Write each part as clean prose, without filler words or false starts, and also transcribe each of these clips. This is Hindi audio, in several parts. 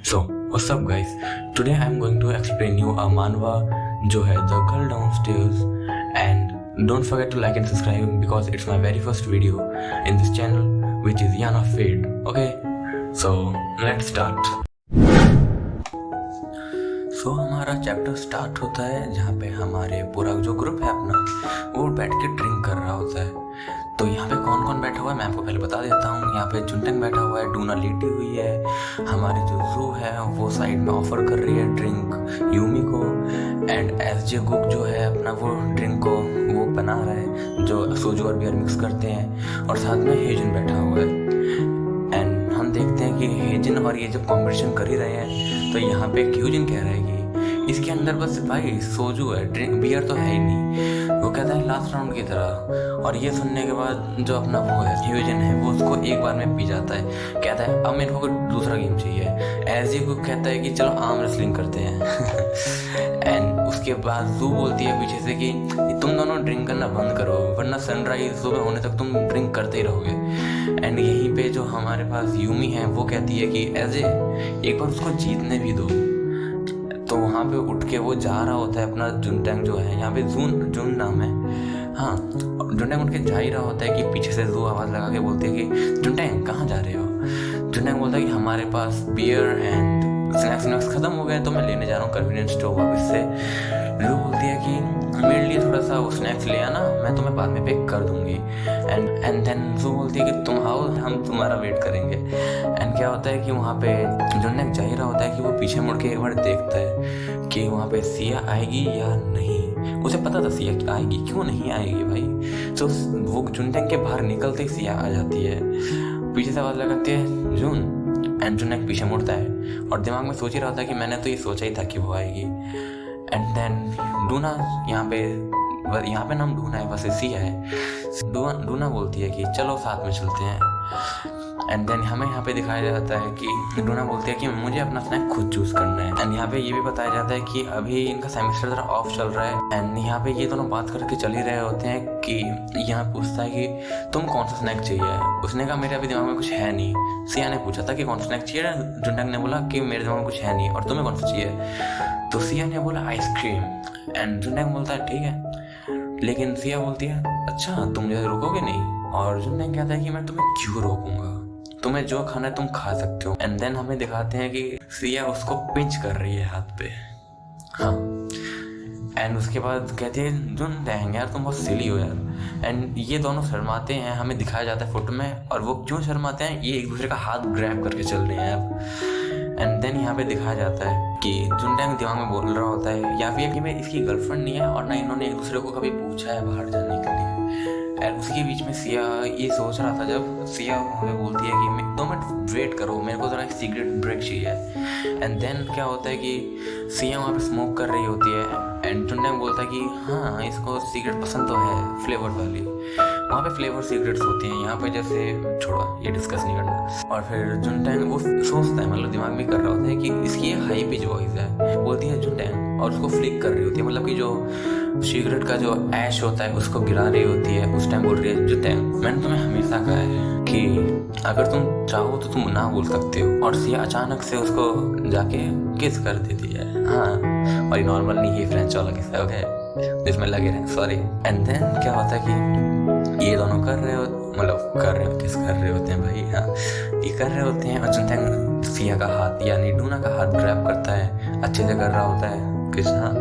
So, what's up guys? Today I'm going to explain you a manhwa जो है The Girl Downstairs, and don't forget to like and subscribe because it's my very first video in this channel which is Yana Fade. Okay, so let's start. So हमारा चैप्टर स्टार्ट होता है जहाँ पे हमारे पूरा जो ग्रुप है अपना वो बैठ के ड्रिंक कर रहा होता है। तो यहाँ पे कौन कौन बैठा हुआ है मैं आपको पहले बता देता हूँ। यहाँ पे जुनटेंग बैठा हुआ है, डूना लेटी हुई है, हमारी जो जू है वो साइड में ऑफर कर रही है ड्रिंक यूमी को, एंड एसजे गुक जो है अपना वो ड्रिंक को वो बना रहा है जो सोजू और बियर मिक्स करते हैं, और साथ में हेजिन बैठा हुआ है। एंड हम देखते हैं कि हेजिन और ये जब कॉम्पिटिशन कर ही रहे हैं तो यहाँ पे क्यूजिन कह रहा है कि इसके अंदर बस भाई सोजू है, ड्रिंक बियर तो है ही नहीं। वो कहता है लास्ट राउंड की तरह, और ये सुनने के बाद जो अपना वो है क्यूजिन है वो उसको एक बार में पी जाता है। कहता है अब मेरे को दूसरा गेम चाहिए। एजी को कहता है कि चलो आर्म रेसलिंग करते हैं। एंड उसके बाद जू बोलती है पीछे से कि तुम दोनों ड्रिंक करना बंद करो वरना सनराइज सुबह होने तक तुम ड्रिंक करते ही रहोगे। एंड यहीं पे जो हमारे पास यूमी है वो कहती है कि एजे एक बार उसको जीतने भी दो। तो वहाँ पे उठ के वो जा रहा होता है अपना जुनटेंग जो है, यहाँ पे जून नाम है, हाँ, जुनटेंग उठ के जा ही रहा होता है कि पीछे से जू आवाज़ लगा के बोलती है कि जुनटेंग कहाँ जा रहे हो। जुनटेंग बोलता है कि हमारे पास बियर एंड स्नैक्स खत्म हो गए तो मैं लेने जा रहा हूँ कन्वीनियंस स्टोर वापस से। जू बोलती है कि मेरे लिए थोड़ा सा वो स्नैक्स ले आना, मैं तुम्हें बाद में पे कर दूंगी। एंड देन जू बोलती है कि तुम आओ हम तुम्हारा वेट करेंगे। एंड क्या होता है कि वहाँ पे जुनटेंग जा ही रहा होता है कि वो पीछे मुड़ के एक बार देखता है कि वहाँ पे सिया आएगी या नहीं। उसे पता था सिया आएगी, क्यों नहीं आएगी भाई। तो वो जुनटेंग के बाहर निकलते ही सिया आ जाती है, पीछे से आवाज़ लगाती है जून। एंड जुनटेंग पीछे मुड़ता है और दिमाग में सोच ही रहा था कि मैंने तो ये सोचा ही था कि वो आएगी। एंड देन डूना यहाँ पे नाम डूना है, वैसे सिया है। डूना बोलती है कि चलो साथ में चलते हैं। एंड देन हमें यहाँ पे दिखाया जाता है कि डूना बोलती है कि मुझे अपना स्नैक खुद चूज करना है। एंड यहाँ पे ये भी बताया जाता है कि अभी इनका सेमेस्टर जरा ऑफ चल रहा है। एंड यहाँ पे ये दोनों बात करके चल ही रहे होते हैं कि यहाँ पूछता है कि तुम कौन सा स्नैक चाहिए। उसने कहा मेरे अभी दिमाग में कुछ है नहीं। सिया ने पूछा था कि कौन सा स्नैक चाहिए, जुनटेंग ने बोला कि मेरे दिमाग में कुछ है नहीं, और तुम्हें कौन सा चाहिए। तो सिया ने बोला आइसक्रीम। एंड जुनटेंग बोलता है ठीक है, लेकिन सिया बोलती है अच्छा तुम मुझे रोकोगे नहीं। और जुनटेंग कहता है कि मैं तुम्हें क्यों रोकूंगा, तुम्हें जो खाना है तुम खा सकते हो। एंड देन हमें दिखाते हैं कि सिया उसको पिंच कर रही है हाथ पे, हाँ। एंड उसके बाद कहती है जुनटेंग यार तुम बहुत सिली हो यार। एंड ये दोनों शर्माते हैं, हमें दिखाया जाता है फोटो में, और वो क्यों शर्माते हैं, ये एक दूसरे का हाथ ग्रैब करके चल रहे हैं अब। एंड देन यहाँ पे दिखाया जाता है कि जुनटेंग दिमाग में बोल रहा होता है या फिर कि मैं इसकी गर्लफ्रेंड नहीं है और ना इन्होंने एक दूसरे को कभी पूछा है बाहर जाने के लिए। एंड उसी के बीच में सिया ये सोच रहा था जब सिया हमें बोलती है कि 2 मिनट वेट करो, मेरे को ज़रा एक सिगरेट ब्रेक चाहिए। एंड देन क्या होता है कि सिया वहाँ पे स्मोक कर रही होती है। एंड जुनटेंग बोलता है कि हाँ इसको सिगरेट पसंद तो है फ्लेवर वाली। वहाँ पे फ्लेवर सिगरेट्स होती हैं, यहाँ पे जैसे छोड़ो ये डिस्कस नहीं करना। और फिर जुनटेंग वो सोचता है, मतलब दिमाग में कर रहा होता है कि इसकी ये हाई पिच वॉइस है, बोलती है जुनटेंग, और उसको फ्लिक कर रही होती है, मतलब कि जो सिगरेट का जो ऐश होता है उसको गिरा रही होती है। उस टाइम बोल रही है जुनटेंग मैंने तुम्हें हमेशा कहा है कि अगर तुम चाहो तो तुम ना बोल सकते हो। और सिया अचानक से उसको जाके किस कर देती है, हाँ, और ये नॉर्मल नहीं है फ्रेंच वाला किस्सा है जिसमें लगे रहे, सॉरी। एंड देन क्या होता है कि ये दोनों किस कर रहे होते हैं भाई, हाँ, ये कर रहे होते हैं। और जुनटेंग सिया का हाथ यानी डूना का हाथ ग्रैब करता है, अच्छे से कर रहा होता है किस, हाँ।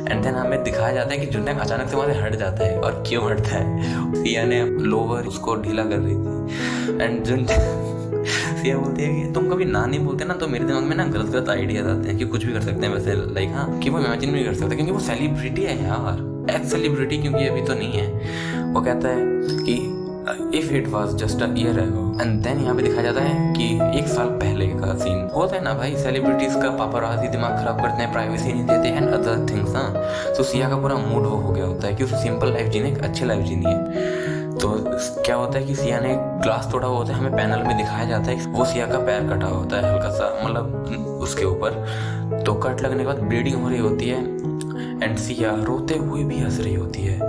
एंड देन हमें दिखाया जाता है कि जुनटेंग अचानक से वहाँ से हट जाता है, और क्यों हटता है, सिया ने लोवर उसको ढीला कर रही थी। एंड जुनटेंग सिया बोलती है कि तुम कभी ना नहीं बोलते ना तो मेरे दिमाग में ना गलत आइडियाज आते हैं कि कुछ भी कर सकते हैं वैसे, लाइक हाँ, कि वो इमेजिन भी कर सकते क्योंकि वो सेलिब्रिटी है यार, एक्स सेलिब्रिटी, क्योंकि अभी तो नहीं है। वो कहता है कि if it was just a year ago. And then यहाँ पे दिखाया जाता है कि 1 साल पहले का सीन होता है ना भाई, सेलिब्रिटीज का पापाराजी दिमाग खराब करते हैं, प्राइवेसी नहीं देते एंड अदर थिंग्स, हाँ। तो सिया का पूरा मूड वो हो गया होता है कि उसे सिंपल लाइफ जीने, एक अच्छी लाइफ जीनी है। तो क्या होता है कि सिया ने ग्लास तोड़ा होता है, हमें पैनल में दिखाया जाता है वो सिया का पैर कटा होता है हल्का सा, मतलब उसके ऊपर। तो कट लगने के बाद ब्लीडिंग हो रही होती है एंड सिया रोते हुए भी हंस रही होती है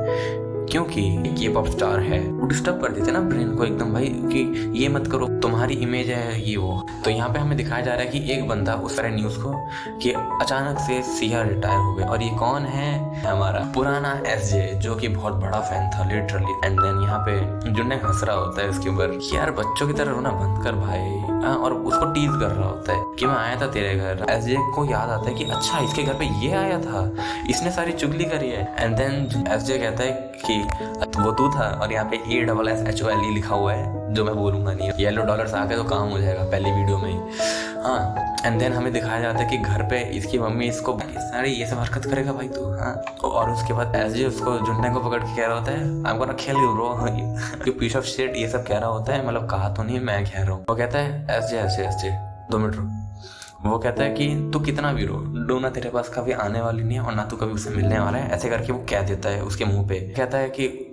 क्योंकि ये पॉप स्टार है, वो डिस्टर्ब कर देते ना ब्रेन को एकदम भाई कि ये मत करो, तुम्हारी इमेज है ये वो। तो यहाँ पे हमें दिखाया जा रहा है कि एक बंदा उस तरह न्यूज़ को कि अचानक से सिया रिटायर हो गए, और ये कौन है, हमारा पुराना एसजे जो कि बहुत बड़ा फैन था लिटरली। एंड देन यहाँ पे जुन्नैक हंस रहा होता है उसके ऊपर कि यार बच्चों की तरह रोना बंद कर भाई, और उसको टीज कर रहा होता है कि मैं आया था तेरे घर। एसजे को याद आता है कि अच्छा इसके घर पे ये आया था, इसने सारी चुगली करी है। एंड देन एसजे कहता है कि वो तू था, और यहाँ पे ASSHOLE लिखा हुआ है जो मैं बोलूंगा नहीं, येलो डॉलर्स आ गए तो काम हो जाएगा पहली वीडियो में ही। हाँ, एंड देन हमें दिखाया जाता है कि घर पे इसकी मम्मी इसको सारी ये सब हरकत करेगा भाई तू। हाँ, और उसके बाद एसजे उसको जुन्नैक को पकड़ के कह रहा होता है I am gonna kill you bro, you piece of shit, ये सब कह रहा होता है, मतलब कहा तो नहीं मैं कह रहा हूँ। वो कहता है एसजे 2 मिनट रुक। वो कहता है कि तू कितना भी रो, डोना तेरे पास कभी आने वाली नहीं है और ना तू कभी उससे मिलने वाला है, ऐसे करके वो कह देता है उसके मुंह पे। कहता है कि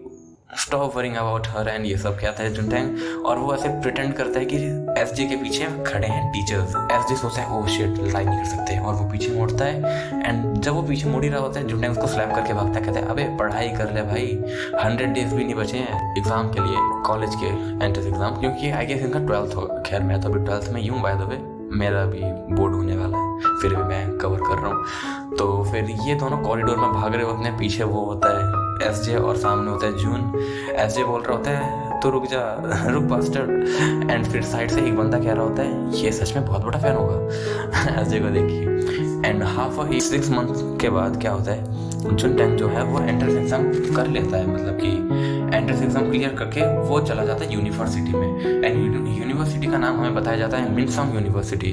stop worrying about her and ये सब कहता है जुन्टैंग, और वो ऐसे प्रिटेंड करता है कि एसजे के पीछे खड़े हैं टीचर्स। एसजे सोचता है ओह शिट लाइक नहीं कर सकते, और वो पीछे मुड़ता है। एंड जब वो पीछे मुड़ ही रहा होता है जुन्टैंग उसको स्लैप करके भागता है, कहता है अबे पढ़ाई कर ले भाई, 100 डेज भी नहीं बचे हैं एग्जाम के लिए, कॉलेज के एंट्रेंस एग्जाम, क्योंकि आई गेस इनका 12th होगा। खैर मैं तो अभी 12th में यूँ बाय द वे, मेरा भी बोर्ड होने वाला है, फिर भी मैं कवर कर रहा हूँ। तो फिर ये दोनों कॉरिडोर में भाग रहे होते हैं, पीछे वो होता है एसजे और सामने होता है जून। एसजे बोल रहा होता है तो रुक जा, रुक बास्टर्ड। एंड फिर साइड से एक बंदा कह रहा होता है ये सच में बहुत बड़ा फैन होगा एसजे को देखिए। एंड हाफ 6 मंथ के बाद क्या होता है, जुन्टैंग जो है वो एंट्रेंस एग्जाम कर लेता है, मतलब कि एंट्रेंस एग्जाम क्लियर करके वो चला जाता है यूनिवर्सिटी में। एंड यूनिवर्सिटी का नाम हमें बताया जाता है मिनसोंग यूनिवर्सिटी।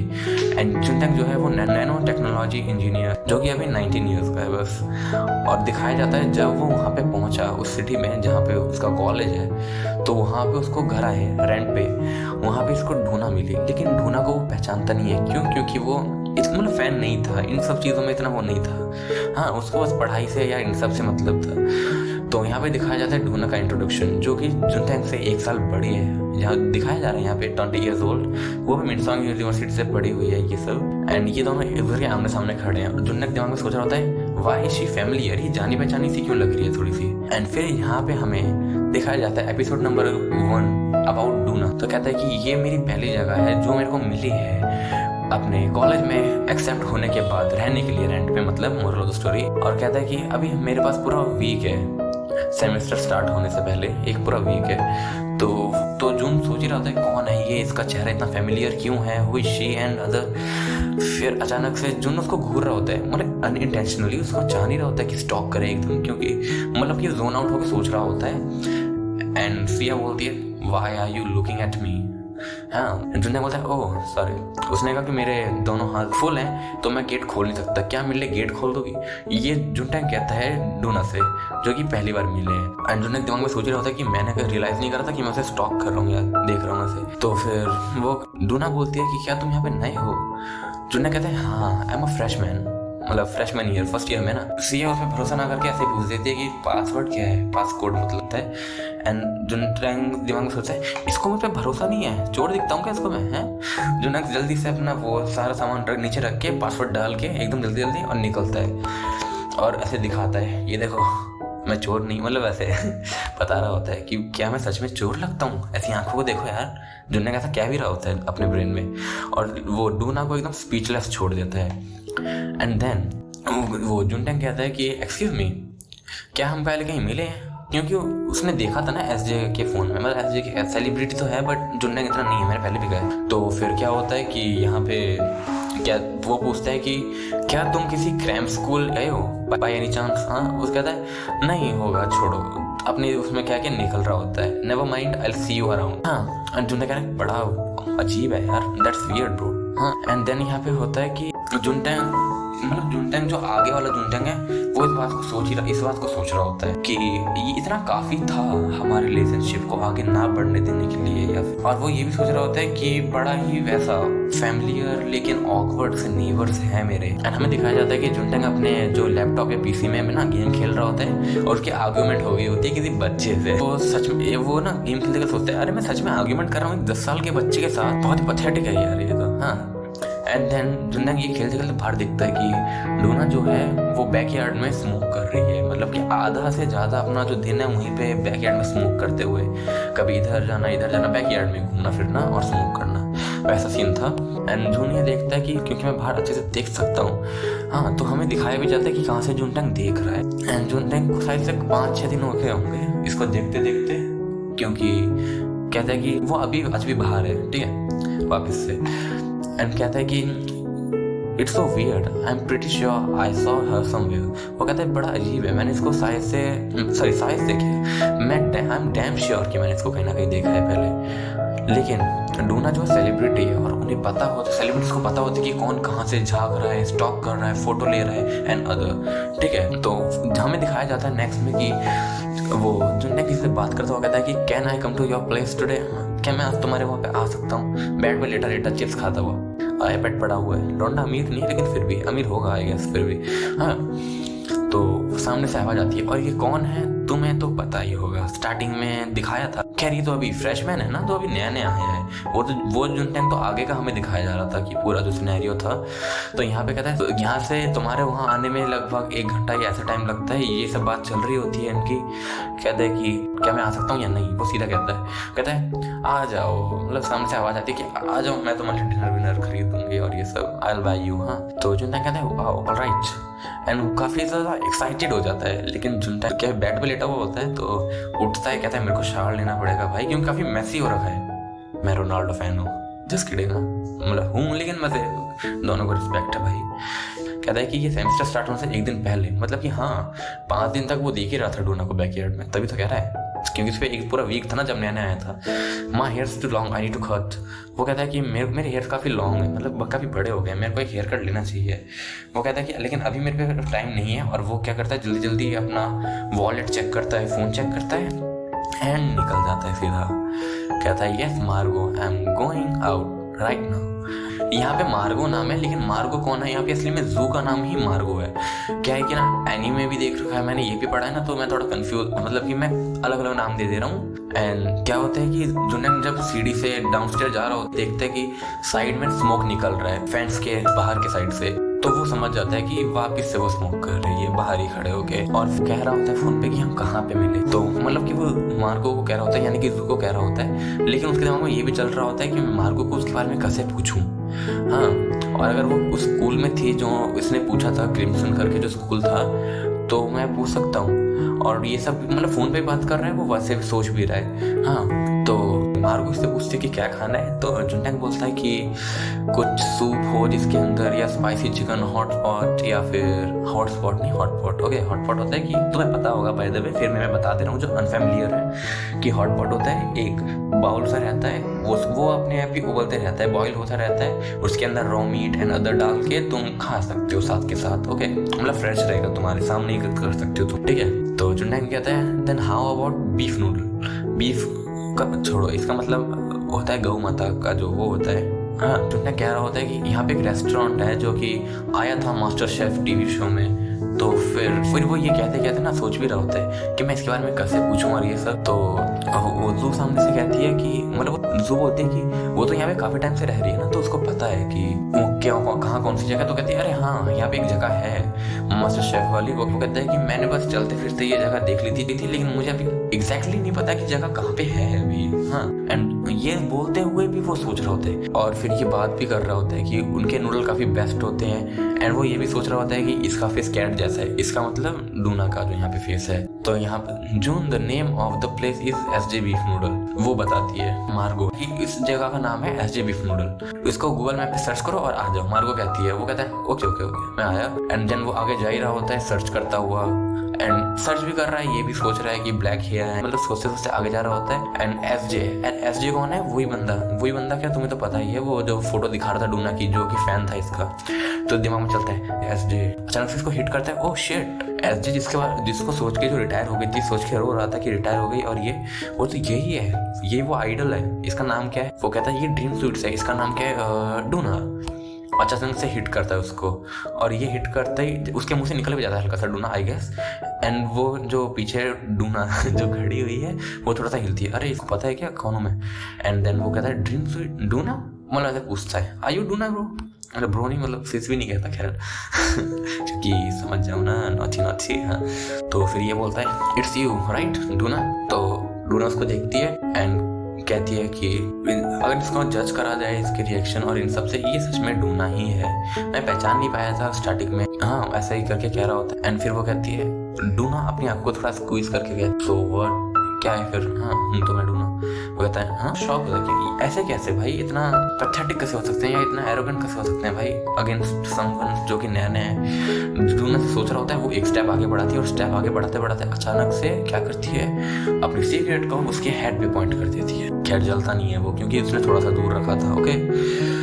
एंड जुन्टैंग जो है वो नैनो टेक्नोलॉजी इंजीनियर, जो कि अभी 19 ईयर्स का है बस। और दिखाया जाता है जब वो वहाँ पे पहुँचा उस सिटी में जहाँ पे उसका कॉलेज है, तो वहाँ पे उसको घर आए रेंट पे, वहाँ पे इसको ढूंढा मिली, लेकिन ढूंढा को वो पहचानता नहीं है। क्यों? क्योंकि वो मतलब फैन नहीं था, इन सब चीज़ों में इतना वो नहीं था। हाँ, उसको बस पढ़ाई से या इन सब से मतलब था। तो यहाँ पे दिखाया जाता है ढूंढा का इंट्रोडक्शन, जो कि जुन्टैंग से 1 साल बड़ी है। यहाँ दिखाया जा रहा है यहाँ पे 20 years old, वो भी मिनसोंग यूनिवर्सिटी से पढ़ी हुई है ये सब। एंड ये दोनों एक दूसरे के आमने सामने खड़े हैं। जुन्नैक दिमाग में सोच रहा होता है वाई शी फैमिलियर, ये जानी पहचानी सी क्यों लग रही है थोड़ी सी। एंड फिर यहाँ पे हमें दिखाया जाता है एपिसोड नंबर 1 अबाउट डूना। तो कहता है कि ये मेरी पहली जगह है जो मेरे को मिली है अपने कॉलेज में एक्सेप्ट होने के बाद रहने के लिए रेंट पे, मतलब मोरल ऑफ द स्टोरी। और कहता है कि अभी मेरे पास पूरा वीक है, सेमेस्टर स्टार्ट होने से पहले एक पूरा वीक है। तो जून सोच ही रहा था कौन है ये, इसका चेहरा इतना फैमिलियर क्यों है, who is she and other. फिर अचानक से जून उसको घूर रहा होता है, मतलब अनइंटेंशनली उसको जान ही रहा होता है कि स्टॉक करे एकदम, क्योंकि मतलब कि जोन आउट होकर सोच रहा होता है। एंड सिया बोलती है why are you looking at me. हाँ, जुन्ने बोलता है ओह सॉरी। उसने कहा कि मेरे दोनों हाथ फुल हैं तो मैं गेट खोल नहीं सकता, क्या मेरे लिए गेट खोल दोगी। ये जुन्टैंग कहता है डूना से, जो कि पहली बार मिले हैं। एंड जुन्ने दिमाग में सोच रहा होता है कि मैंने रियलाइज नहीं करा था कि मैं उसे स्टॉक कर रहा हूँ या देख रहा हूँ उसे। तो फिर वो डूना बोलती है कि क्या तुम यहाँ पे नए हो। जुन्ने कहते हैं हाँ आई एम अ फ्रेशमैन, मतलब फ्रेशमैन ईयर, फर्स्ट ईयर में ना। सिया उस पर भरोसा ना करके ऐसे पूछ देती है कि पासवर्ड क्या है, पासकोड मतलब है। एंड जुन्टैंग दिमाग में सोचता है इसको मुझ पर भरोसा नहीं है, चोर दिखता हूँ क्या इसको मैं, है। जुन्टैंग जल्दी से अपना वो सारा सामान नीचे रख के पासवर्ड डाल के एकदम जल्दी जल्दी और निकलता है, और ऐसे दिखाता है ये देखो मैं चोर नहीं, मतलब ऐसे बता रहा होता है कि क्या मैं सच में चोर लगता हूँ, ऐसी आंखों को देखो यार। जुन्टैंग ऐसा क्या भी रहा होता है अपने ब्रेन में, और वो डूना को एकदम स्पीचलेस छोड़ देता है। एंड देन वो जुन्टैंग कहता है कि एक्सक्यूज मी, क्या हम पहले कहीं मिले हैं, क्योंकि उसने देखा था ना एसजे के फ़ोन में, मतलब एसजे के सेलिब्रिटी तो है बट जुन्टैंग इतना नहीं है, मैंने पहले भी कहा। तो फिर क्या होता है कि यहाँ पे क्या वो पूछता है कि क्या तुम किसी क्रैम स्कूल गए हो बाय एनी चांस। हाँ, उस कहता है नहीं होगा छोड़ो, अपने उसमें क्या क्या निकल रहा होता है, never mind I will see you around. हाँ, जुन्टैंग कह रहा है बड़ा अजीब है यार, दैट्स वियर्ड ब्रो। हाँ, एंड देन यहाँ पे होता है कि जुन्टैंग जो आगे वाला जुन्टैंग है वो इस बात को सोच रहा होता है कि ये इतना काफी था हमारे रिलेशनशिप को आगे ना बढ़ने देने के लिए, और वो ये भी सोच रहा होता है कि बड़ा ही वैसा फैमिलियर लेकिन ऑकवर्ड से नेबर्स है मेरे। एंड हमें दिखाया जाता है कि जुन्टैंग अपने जो लैपटॉप या पीसी में ना गेम खेल रहा होता है, और उसकी आर्ग्यूमेंट हो गई होती है किसी बच्चे से। तो सच में वो ना गेम खेलते सोचता है अरे मैं सच में आर्ग्यूमेंट कर रहा हूँ 10 साल के बच्चे के साथ, बहुत ही पैथेटिक है यार ये तो। हाँ, एंड देन जुनैंग ये खेलते खेलते बाहर दिखता है कि डोना जो है वो बैकयार्ड में स्मोक कर रही है, मतलब कि आधा से ज़्यादा अपना जो दिन है वहीं पे बैकयार्ड में स्मोक करते हुए, कभी इधर जाना बैकयार्ड में घूमना फिरना और स्मोक करना, वैसा सीन था। एंड जून ये देखता है कि क्योंकि मैं बाहर अच्छे से देख सकता हूँ, हाँ, तो हमें दिखाया भी जाता है कि कहाँ से जुनटैंग देख रहा है। एंड जुनटैंग को शायद से 5-6 दिन हो गए होंगे इसको देखते देखते, क्योंकि कहता है कि वो अभी आज भी बाहर है, ठीक है, वापस से। एंड कहता है कि it's so weird, I am pretty sure I saw her somewhere. वो कहता है बड़ा अजीब है, मैंने इसको शायद से क्या, मैं आई एम डैम श्योर कि मैंने इसको कहीं ना कहीं देखा है पहले। लेकिन डोना जो सेलिब्रिटी है और उन्हें पता होता, सेलिब्रिटीज को पता होता है कि कौन कहाँ से झाँक रहा है, स्टॉक कर रहा है, फोटो ले रहा है एंड अदर, ठीक है। तो हमें दिखाया जाता है नेक्स्ट में कि वो जुनटैंग किसी से बात करता हुआ कहता है कि can I come to your place today, क्या मैं आज तुम्हारे वहाँ पे आ सकता हूँ। बेड पे लेटा लेटा चिप्स खाता हुआ, आईपैड पड़ा हुआ है। लौंडा अमीर नहीं है लेकिन फिर भी अमीर होगा आई गेस, फिर भी हाँ। तो सामने से आवाज आती है और ये कौन है तुम्हें तो पता ही होगा, स्टार्टिंग में दिखाया था। खैर ये तो अभी फ्रेशमैन है ना, तो अभी नया नया आया है। वो जुनटैंग तो आगे का हमें दिखाया जा रहा था कि पूरा जो सिनेरियो था। तो यहाँ पे कहता है तो यहाँ से तुम्हारे वहाँ आने में लगभग 1 घंटा या ऐसा टाइम लगता है, ये सब बात चल रही होती है इनकी। कहता है कि क्या मैं आ सकता हूँ या नहीं, वो सीधा कहता है आ जाओ, मतलब सामने से आवाज आती है कि आ जाओ, मैं तुम्हारे डिनर विनर खरीद दूंगी और ये सब, आई विल बाय यू। हाँ, तो जुनटैंग कहता है ऑलराइट, एंड काफी ज्यादा एक्साइटेड हो जाता है। लेकिन जुनटैंग क्या बेड पे लेटा हुआ होता है तो उठता है, कहता है मेरे को शावर लेना पड़ेगा भाई, क्योंकि काफी मैसी हो रखा है। मैं रोनाल्डो फैन हूँ, जस्ट किडिंग, मतलब हूँ, लेकिन मजे दोनों को रिस्पेक्ट है भाई। कहता है कि ये सेमेस्टर स्टार्ट होने से 1 दिन पहले, मतलब कि हाँ 5 दिन तक वो देख ही रहा था डोना को बैकयार्ड में, तभी तो कह रहा है, क्योंकि उस पर एक पूरा वीक था ना जब नया नया आया था। My hairs too long I need to cut. वो कहता है कि मेरे हेयर काफ़ी लॉन्ग है, मतलब काफ़ी बड़े हो गए, मेरे को एक हेयर कट लेना चाहिए। वो कहता है कि लेकिन अभी मेरे पे टाइम नहीं है। और वो क्या करता है, जल्दी जल्दी अपना वॉलेट चेक करता है, फ़ोन चेक करता है एंड निकल जाता है सीधा। कहता है यस मार्गो, I am going out right now. यहाँ पे मार्गो नाम है, लेकिन मार्गो कौन है यहाँ पे, असली में जू का नाम ही मार्गो है। क्या है कि ना एनीमे भी देख रखा है मैंने, ये भी पढ़ा है ना, तो मैं थोड़ा कंफ्यूज, मतलब कि मैं अलग अलग नाम दे रहा हूँ। एंड क्या होता है कि जुनैंग जब सीढ़ी से डाउनस्टेयर जा रहा होता है, देखता है कि साइड में स्मोक निकल रहा है फेंस के बाहर के साइड से, तो वो समझ जाता है कि वापिस से वो स्मोक कर रही है बाहर ही खड़े होके। और कह रहा होता है फोन पे कि हम कहाँ पे मिले, तो मतलब कि वो मार्गो को कह रहा होता है, यानी कि जू को कह रहा होता है। लेकिन उसके दिमाग में ये भी चल रहा होता है कि मैं मार्गो को उसके बारे में कैसे पूछूं। हाँ, और अगर वो उस स्कूल में थी जो इसने पूछा था, क्रिम्सन करके जो स्कूल था, तो मैं पूछ सकता हूँ। और ये सब मतलब फ़ोन पे बात कर रहा है, वो वैसे भी सोच भी रहा है। हाँ, तो मार्गो से पूछते कि क्या खाना है, तो जुनटैंग बोलता है कि कुछ सूप हो जिसके अंदर या स्पाइसी चिकन हॉटपॉट, या फिर हॉटस्पॉट नहीं हॉटपॉट, ओके हॉटपॉट होता है कि तुम्हें पता होगा बाय द वे, फिर मैं बता दे रहा हूँ जो अनफेमिलियर है, कि हॉटपॉट होता है एक बाउल सा रहता है, वो अपने आप ही उबलते रहता है, बॉईल होता रहता है, उसके अंदर रॉ मीट एंड अदर डाल के तुम खा सकते हो साथ के साथ, ओके, मतलब फ्रेश रहेगा, तुम्हारे सामने ही कर सकते हो तुम, ठीक है। तो जुनटैंग कहता है then how about beef noodle. Beef का छोड़ो, इसका मतलब होता है गौ माता का जो वो होता है। हाँ, जुनटैंग कह रहा होता है कि यहाँ पे एक रेस्टोरेंट है जो कि आया था मास्टर शेफ टीवी शो में। तो फिर वो ये कहते ना सोच भी रहा होता है कि मैं इसके बारे में कैसे पूछूं और ये सब। तो वो जू सामने से कहती है कि मतलब जू बोलती है कि वो तो यहाँ पे काफी टाइम से रह रही है ना, तो उसको पता है कि क्या कहाँ कौन सी जगह। तो कहती है अरे हाँ यहाँ पे एक जगह है मास्टर शेफ वाली। वो कहता है कि मैंने बस चलते फिरते ये जगह देख ली थी लेकिन मुझे अभी एग्जैक्टली नहीं पता कि जगह कहाँ पे है अभी। हाँ, एंड ये बोलते हुए भी वो सोच रहा होता है और फिर ये बात भी कर रहा होता है कि उनके नूडल काफी बेस्ट होते हैं। एंड वो ये भी सोच रहा होता है कि इसका फेस कैट जैसा है, इसका मतलब डूना का जो यहाँ पे फेस है। तो यहाँ पे जून the name of the place is SJ beef noodle. वो बताती है मार्गो कि इस जगह का नाम है SJ बीफ नूडल, इसको गूगल मैप पे सर्च करो और आ जाओ। मार्गो कहती है, वो कहता है ओके ओके ओके मैं आया। एंड देन वो आगे जा ही रहा होता है सर्च करता हुआ, एंड सर्च भी कर रहा है, ये भी सोच रहा है कि ब्लैक हेयर है, मतलब सोचते सोचते आगे जा रहा होता है। एंड SJ कौन है? वही बंदा क्या तुम्हें तो पता ही है, वो जो फोटो दिखा रहा था डूना की, जो कि फैन था इसका। तो दिमाग में चलता है SJ, अचानक से इसको हिट करता है, ओह शिट SJ जिसको सोच के जो रिटायर हो गई थी, सोच के रो रहा था कि रिटायर हो गई, और ये वो तो यही है, ये वो आइडल है। इसका नाम क्या है? वो कहता है ये ड्रीम स्वीट्स है, इसका नाम क्या है? डूना। अचानक से हिट करता है उसको, और ये हिट करते ही उसके मुंह से निकल भी जाता है हल्का सा डूना आई गेस। एंड वो जो पीछे डूना जो खड़ी हुई है वो थोड़ा सा हिलती है, अरे इसको पता है क्या कौन हूँ मैं? एंड देन वो कहता है ड्रीम स्वीट डूना, मतलब ऐसे पूछता है आर यू डूना ब्रो? अरे ब्रो नहीं, मतलब सिस भी नहीं कहता खैर क्योंकि समझ जाओ ना, नॉची। हाँ, तो फिर ये बोलता है इट्स यू राइट डूना। तो डूना उसको देखती है एंड कहती है कि अगर इसको जज करा जाए इसके रिएक्शन और इन सब से, ये सच में डूना ही है, मैं पहचान नहीं पाया था स्टार्टिंग में। हाँ, ऐसा ही करके कह रहा होता है। एंड फिर वो कहती है डूना अपनी आँख को थोड़ा स्क्वीज करके गया, सो व्हाट क्या है फिर, हाँ तो मैं डूना। वो कहता है हाँ, शॉक होता है कि ऐसे कैसे भाई, इतना पैथेटिक कैसे हो सकते हैं या इतना एरोगेंट कैसे हो सकते हैं भाई अगेंस्ट समवन जो कि नया है। डूना से सोच रहा होता है, वो एक स्टेप आगे बढ़ाती है और स्टेप आगे बढ़ाते बढ़ाते अचानक से क्या करती है, अपनी सिगरेट को उसके हेड पे पॉइंट कर देती है। खैर जलता नहीं है वो क्योंकि उसने थोड़ा सा दूर रखा था। ओके,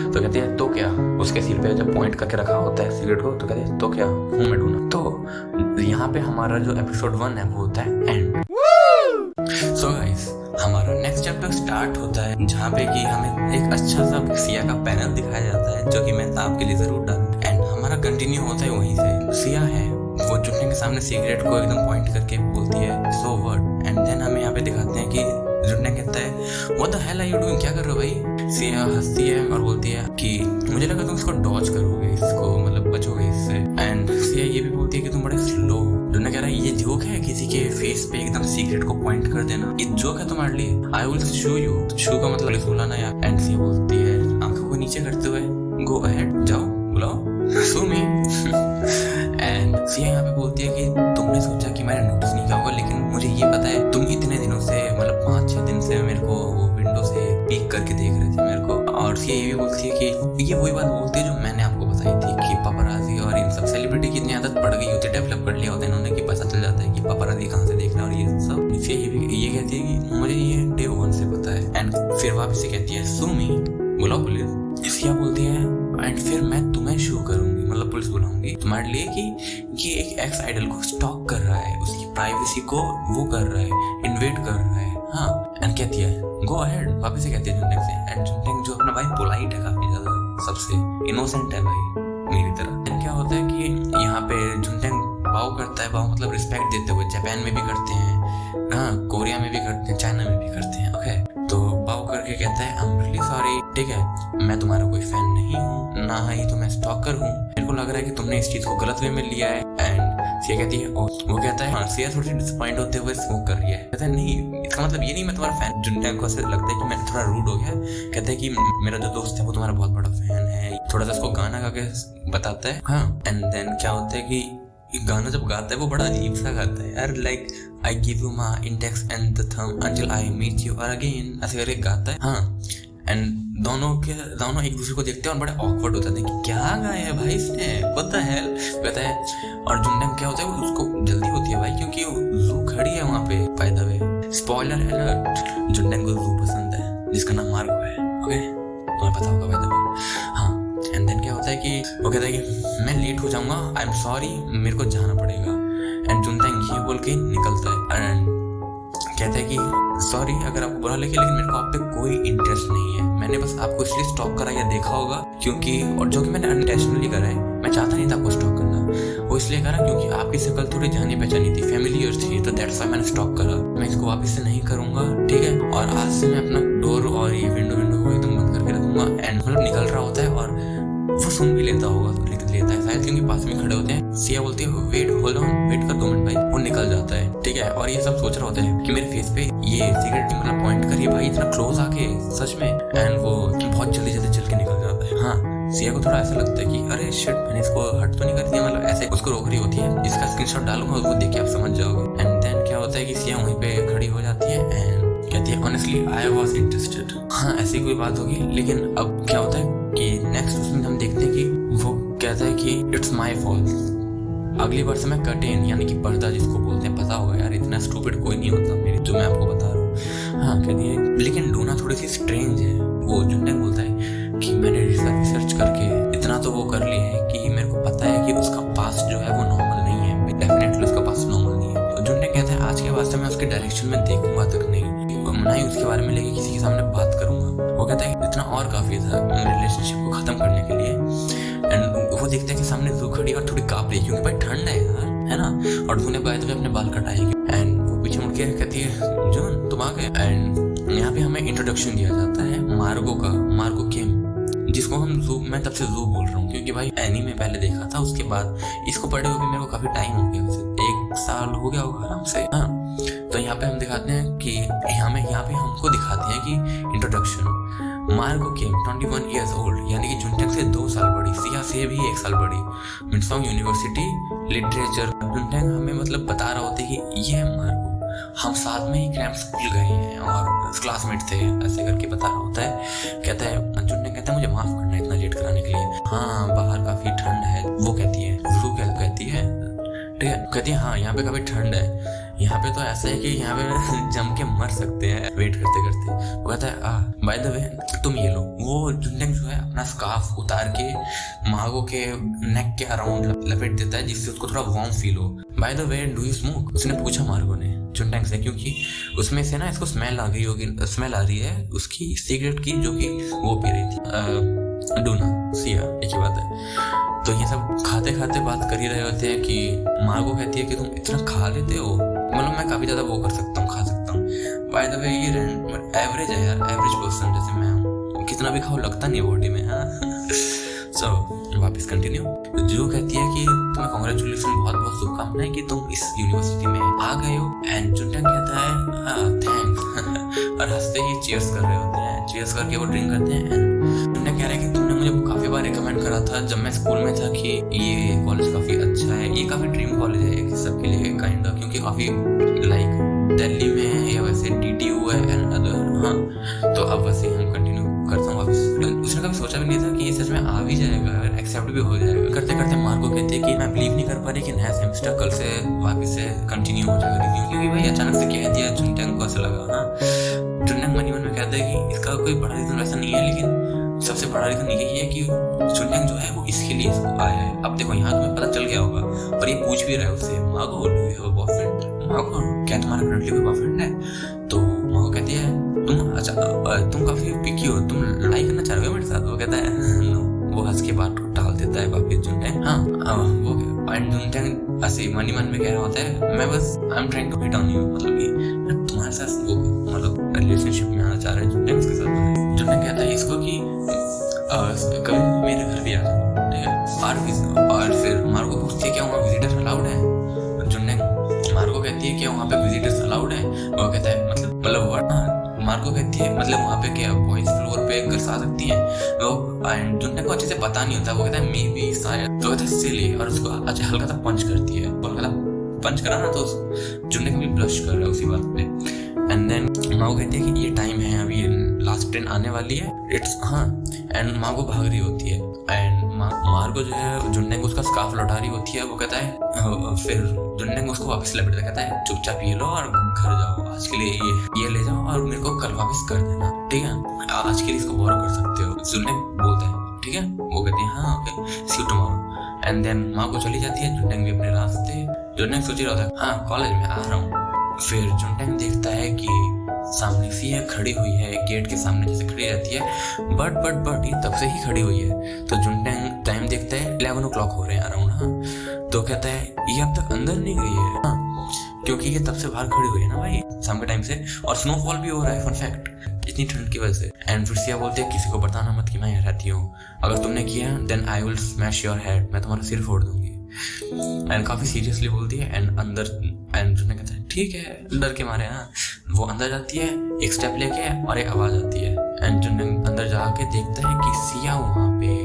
तो कहती है तो क्या, उसके सिर पे जब पॉइंट करके रखा होता है सिगरेट को, तो कहती है तो क्या हूँ मैं डूना। तो यहाँ पे हमारा जो एपिसोड 1 है वो होता है एंड। सो गाइस, हमारा नेक्स्ट चैप्टर स्टार्ट होता है जहाँ पे कि हमें एक अच्छा सा सिया का पैनल दिखाया जाता है जो कि मैं आपके लिए जरूर डालूं। एंड हमारा कंटिन्यू होता है वहीं से। सिया है वो जुटने के सामने सिगरेट को एकदम पॉइंट करके बोलती है सो व्हाट। एंड देन हमें यहाँ पे दिखाते हैं कि जुटने कहता है what the hell are you doing, क्या कर रहे हो भाई। सिया हंसती है और बोलती है कि मुझे लगा तुम इसको डॉज करोगे, इसको मतलब बचोगे इससे। एंड सिया ये भी बोलती है कि तुम बड़े स्लो। जुटने कह रहा है ये जोक है किसी के फेस पे एकदम सीक्रेट को पॉइंट कर देना, ये जोक है तुम्हारे लिए, I will show you. Show का मतलब बुलाना यार। एंड सिया बोलती है आंखों को नीचे करते हुए गो अहेड, जाओ बुलाओ सो मी। एंड सिया यहाँ पे बोलती है कि तुमने सोचा कि मैंने नोटिस नहीं किया होगा, लेकिन मुझे ये पता है तुम इतने दिनों से मतलब 5-6 दिन से मेरे को वो विंडो से पीक करके देख रहे थे मेरे को। और सिया ये भी बोलती है कि ये वही बात बोलती है जो मैंने आपको बताई थी कि पापराजी और इन सब सेलिब्रिटी की इतनी आदत पड़ गई होती है, डेवलप कर लिया होता है इन्होंने कि पता चल जाता है कि पापराजी कहाँ से देख रहा है और ये सब। सिया ये कहती है कि मुझे ये डे 1 से पता है। एंड फिर वापस से कहती है सू मी, बुलाओ पुलिस। सिया बोलती है एंड फिर मैं तुम्हें शो करूंगी, मतलब पुलिस बुलाऊंगी तुम्हारे लिए कि ये एक एक्स आइडल को स्टॉक कर रहा है, उसकी प्राइवेसी को वो कर रहा है, इन्वेट कर रहा है। हाँ, एंड कहती है गो अहेड, वापस से कहती है जुनटेंग से। एंड जुनटेंग जो अपना भाई पोलाइट है काफी ज्यादा, सबसे इनोसेंट है भाई मेरी तरह। एंड क्या होता है कि यहाँ पे जुनटेंग बाव करता है, बाव मतलब रिस्पेक्ट देते हुए। जापान में भी करते हैं, हाँ कोरिया में भी करते हैं, चाइना में भी करते हैं। ओके, तो बाव करके कहता है आई एम रियली सॉरी, ठीक है मैं तुम्हारा कोई फैन नहीं हूँ, ना ही तो मैं स्टॉकर हूँ, मेरे को लग रहा है कि तुमने इस चीज को गलत वे में लिया है। एंड सिया कहती है वो कहता है हाँ, सिया थोड़ी सी डिसअपॉइंट होते हुए स्मोक कर रही है। कहता है नहीं इसका मतलब ये नहीं मैं तुम्हारा फैन। जुनटेंग को ऐसे लगता है कि मैं थोड़ा रूड हो गया। कहता है कि मेरा जो दोस्त है वो तुम्हारा बहुत बड़ा फैन है, थोड़ा सा उसको गाना गा के बताता है। हाँ, एंड देन क्या होता है कि गाना जब गाता है वो बड़ा अजीब सा गाता है यार, like I give you my index and the thumb until I meet you again, ऐसे करके गाता है। हाँ, एंड दोनों एक दूसरे को देखते हैं और बड़े ऑकवर्ड हो जाते हैं कि क्या गाया है भाई इसने, व्हाट द हेल कहता है। और जुनटेंग क्या होता है उसको जल्दी होती है भाई क्योंकि जू खड़ी है वहाँ पे। By the way spoiler alert, जुनटेंग को जू पसंद है जिसका नाम मार्गो है। ओके, तुम्हें पता होगा बाय द वे। हाँ, एंड देन क्या होता है कि वो कहता है कि मैं लेट हो जाऊंगा, आई एम सॉरी मेरे को जाना पड़ेगा। एंड जुनटेंग ये बोल के निकलता है एंड कहता है कि सॉरी अगर आपको बुरा लगे, लेकिन मेरे को आप पे कोई इंटरेस्ट नहीं है, मैंने बस आपको इसलिए स्टॉक करा या देखा होगा क्योंकि, और जो कि मैंने अनइंटेंशनली करा है, मैं चाहता नहीं था आपको स्टॉक करना, वो इसलिए करा क्योंकि आपकी शक्ल थोड़ी जानी पहचानी थी, फैमिलियर थी, तो दैट्स व्हाई मैंने स्टॉक करा। मैं इसको वापस से नहीं करूंगा, ठीक है, और आज से मैं अपना डोर और ये विंडो को एकदम बंद करके रखूंगा। एंड मतलब निकल रहा होता है और वो सुन भी लेता होगा, तो लेता है शायद क्योंकि पास में खड़े होते हैं। सिया बोलती है वेट होल्ड ऑन, वेट कर 2 मिनट भाई। वो निकल जाता है, ठीक है, और ये सब सोच रहा होता है कि मेरे फेस पे ये सिगरेट मतलब पॉइंट करिए भाई इतना क्लोज आके सच में। एंड वो बहुत जल्दी चल के निकल जाता है। हाँ, सिया को थोड़ा ऐसा लगता है कि अरे शिट मैंने इसको हट तो नहीं कर दिया, मतलब ऐसे उसको रोक रही होती है। इसका स्क्रीनशॉट डालूंगा वो देख के आप समझ जाओगे। एंड देन क्या होता है कि सिया वहीं पे खड़ी हो जाती है एंड कहती है ऑनेस्टली आई वाज इंटरेस्टेड। हाँ, ऐसी कोई बात होगी, लेकिन अब क्या होता है कि नेक्स्ट उसमें हम देखते हैं कि वो कहता है कि इट्स माय फॉल्ट। अगली बार से मैं कर्टेन यानी कि पर्दा जिसको बोलते हैं, पता होगा यार इतना स्टूपिड कोई नहीं होता मेरी जो मैं आपको बता रहा हूँ। हाँ, कहती है लेकिन डूना थोड़ी सी स्ट्रेंज है। वो जुनटेंग बोलता है कि मैंने रिसर्च करके इतना तो वो कर लिया है कि मेरे को पता है कि उसका पास्ट जो है वो नॉर्मल नहीं है, डेफिनेटली उसका पास्ट नॉर्मल नहीं है। तो जुनटेंग कहता है आज के बाद से मैं उसके डायरेक्शन में देखूंगा तक नहीं, ना ही उसके बारे में लेके किसी के सामने बात करूंगा। वो कहता है इतना और काफी था रिलेशनशिप को खत्म करने के लिए। एंड वो देखते हैं कि सामने जू खड़ी और थोड़ी कांप रही है क्योंकि भाई ठंड है यार, है ना, और जू ने बाय द वे अपने बाल कटाए। एंड वो पीछे मुड़ के कहती है जून तुम आ गए। एंड यहाँ पे हमें इंट्रोडक्शन दिया जाता है मार्गो का, मार्गो किम, जिसको हम जू, मैं तब से जू बोल रहा हूँ हूँ, क्योंकि भाई एनीमे पहले देखा था, उसके बाद इसको पढ़े हुए भी मेरे को काफी टाइम हो गया, वैसे 1 साल हो गया होगा आराम से। हाँ, तो यहाँ पे हम दिखाते हैं कि यहाँ पे हमको दिखाते हैं कि इंट्रोडक्शन, मार्गो केम 21 years old, यानी कि जुनटेंग से 2 साल बड़ी, सिया से भी 1 साल बड़ी, मिनसोंग यूनिवर्सिटी लिटरेचर। जुनटेंग हमें मतलब बता रहा होता है कि ये मार्गो, हम साथ में ही क्रैम स्कूल गए हैं और क्लासमेट थे, ऐसे करके बता रहा होता है। कहता है जुनटेंग कहता है मुझे माफ करना इतना लेट कराने के लिए, हाँ बाहर काफी ठंड है, वो कहती है, रू कहती है, ठीक है, कहती है हाँ यहाँ पे काफी ठंड है, यहाँ पे तो ऐसा है कि यहाँ पे जम के मर सकते हैं वेट करते करते। वो कहता है बाय द वे तुम ये लो। वो जुनटेंग जो है अपना स्कार्फ उतार के मार्गो के नेक के अराउंड लपेट देता है, जिससे उसको थोड़ा वार्म फील हो। Bye the way do you smoke, उसने पूछा मार्गो ने जुनटेंग से, क्योंकि उसमें से ना इसको स्मेल आ गई होगी, स्मेल आ रही है उसकी सिगरेट की, जो कि वो पी रही थी डूना सिया, एक ही बात है। तो ये सब खाते खाते बात कर ही रहे होते हैं कि मार्गो कहती है कि तुम इतना खा लेते हो, मतलब मैं काफी ज्यादा वो कर सकता हूँ, खा सकता हूँ। बाय द वे ये एवरेज है यार, एवरेज पर्सन जैसे मैं हूँ, कितना भी खाओ लगता नहीं बॉडी में। हाँ सो वापस कंटिन्यू। जो कहती है कि तुम्हें कांग्रेचुलेशन, बहुत बहुत शुभकामनाएं कि तुम इस यूनिवर्सिटी में आ गए हो। एंड जुनटेंग कहता है थैंक्स और हंसते ही चीयर्स कर रहे होते हैं, चीयर्स करके वो ड्रिंक करते हैं। एंड जुनटेंग कह रहा है कि तुमने मुझे काफी बार रिकमेंड करा था जब मैं स्कूल में था कि ये कॉलेज काफी अच्छा है, ये काफी ड्रीम कॉलेज है एक सबके लिए काइंड ऑफ, क्योंकि काफी लाइक दिल्ली में है या वैसे DTU है एंड अदर। हाँ तो अब वैसे हम कंटिन्यू करता हूँ वापस। उसने कभी सोचा भी नहीं था कि ये सच में आ भी जाएगा, एक्सेप्ट भी हो जाएगा। करते करते मार्गो कहती है कि मैं बिलीव नहीं कर पा रही कि नया सेमेस्टर कल से वापस से कंटिन्यू हो जाएगा रिव्यू, क्योंकि भाई अचानक से कह दिया। जुनटेंग को ऐसा लगा। हाँ जुनटेंग मन ही मन में कहता है कि इसका कोई बड़ा रीजन वैसा नहीं है, लेकिन सबसे बड़ा रीजन ये है कि जुनटेंग जो है वो इसके लिए आया है। अब देखो यहाँ तुम्हें पता चल गया होगा, और ये पूछ भी रहा है उससे, मार्गो do you have a boyfriend, मार्गो क्या तुम्हारा करंटली कोई बॉयफ्रेंड है? तो मार्गो कहती है तुम काफी पिकी हो, तुम लड़ाई करना चाह रहे हो मेरे साथ? वो कहता है नो। वो हंस के बात को टाल देता है वापस जुनटेंग। हाँ वो एंड जुनटेंग ऐसे मन ही मन में कह रहा होता है मैं बस I am trying to hit on you, मतलब कि मैं तुम्हारे साथ वो मतलब रिलेशनशिप में आना चाह रहा है जुनटेंग उसके साथ। जुनटेंग कहता है इसको कि कभी मेरे घर भी आ जाओ, ठीक है। और फिर मार्गो पूछती है क्या वहाँ विजिटर्स अलाउड है? जुनटेंग मार्गो कहती है क्या वहाँ पे विजिटर्स अलाउड है? वो कहता है मतलब मार्गो कहती है मतलब वहाँ पे क्या बॉयज फ्लोर पे गर्ल्स आ सकती हैं? वो एंड जुनटेंग को अच्छे से पता नहीं होता, वो कहता है मे बी शायद, तो कहता है सिली, और उसको अच्छा हल्का सा पंच करती है, हल्का पंच करा ना तो जुनटेंग भी ब्लश कर रहा है उसी बात पे। एंड देन मार्गो कहती है कि ये टाइम है, अभी लास्ट ट्रेन आने वाली है, इट्स हाँ। एंड मार्गो भाग रही होती है एंड मार्गो जो है जुनटेंग उसका स्कार्फ लौटा रही होती है। वो कहता है फिर जुनटेंग उसको वापस लपेट देता है, कहता है चुपचाप ये लो और घर जाओ, आज के लिए ये ले जाओ और मेरे को कल वापस कर देना, ठीक है, आज के लिए इसको बोरो कर सकते हो। जुनटेंग बोलता है ठीक है, वो कहती है हाँ okay see you tomorrow. And then Margo चली जाती है, जुनटेंग भी अपने रास्ते। जुनटेंग सोच रहा था हाँ कॉलेज में आ रहा हूँ। फिर जुनटेंग देखता है कि सामने सिया खड़ी हुई है, गेट के सामने जैसे खड़ी रहती है, बट ये तब से ही खड़ी हुई है। तो जुनटेंग टाइम देखता है 11 o'clock हो रहे हैं अराउंड। हाँ तो कहता है ये अब तक अंदर नहीं गई है, हाँ क्योंकि ये तब से बाहर खड़ी हुई है ना भाई शाम के टाइम से, और स्नोफॉल भी हो रहा है फन फैक्ट इतनी ठंड की वजह से। एंड फिर सिया बोलती है किसी को बताना मत कि मैं यहाँ रहती हूँ, अगर तुमने किया then I will smash your head, मैं तुम्हारा सिर फोड़ दूंगी। एंड काफी सीरियसली बोलती है एंड अंदर एंड जुनटेंग कहता है ठीक है डर के मारे। हाँ वो अंदर जाती है एक स्टेप लेके और एक आवाज आती है एंड जुनटेंग अंदर जाके देखता है कि सिया वहाँ पे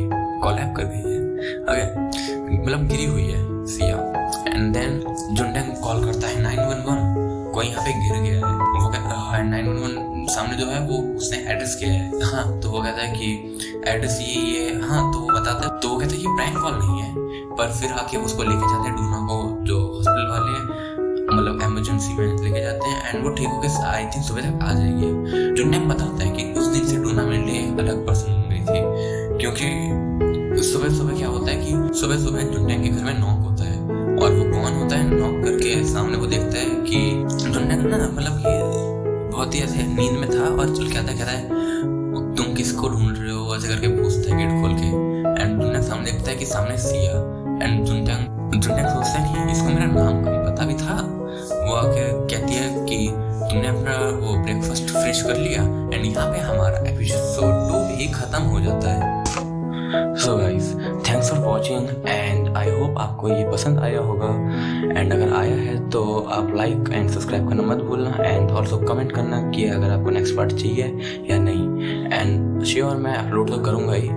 कोलैप कर गई है, ओके मतलब गिरी हुई है सिया। एंड देन जुनटेंग कॉल करता है 911, कोई यहाँ पे गिर गया है। वो कहता है 911 सामने जो है वो उसने एड्रेस किया है। हाँ तो वो कहता है कि एड्रेस ये हाँ तो वो बताता है, तो वो कहता है कि प्रैंक कॉल नहीं है, पर फिर आके उसको लेके जाते हैं डूना को, जो हॉस्पिटल वाले मतलब इमरजेंसी में लेके जाते हैं एंड वो ठीक होकर आई थिंक सुबह तक आ जाएगी। जुनटेंग बताता है कि उस दिन से डूना मेरे लिए एक अलग पर्सन हो गई थी, क्योंकि सुबह सुबह क्या होता है कि सुबह सुबह जुनटेंग के घर में नॉक होता है और वो कौन होता है नॉक करके सामने वो देखता है कि जुनटेंग ना मतलब कि बहुत ही ऐसे नींद में था और चल कहता है तुम किसको ढूंढ रहे हो ऐसे करके पूछता है गेट खोल के। एंड जुनटेंग सामने देखता है कि सामने सिया। एंड जुनटेंग सोचता है कि इसको मेरा नाम कभी पता भी था। वो आके कहती है कि तुमने अपना वो ब्रेकफास्ट फिनिश कर लिया। एंड यहाँ पे हमारा एपिसोड 2 भी खत्म हो जाता है। So guys thanks for watching and I hope आपको ये पसंद आया होगा। एंड अगर आया है तो आप लाइक एंड सब्सक्राइब करना मत भूलना एंड ऑल्सो कमेंट करना कि अगर आपको नेक्स्ट पार्ट चाहिए या नहीं। एंड श्योर मैं अपलोड तो करूँगा ही।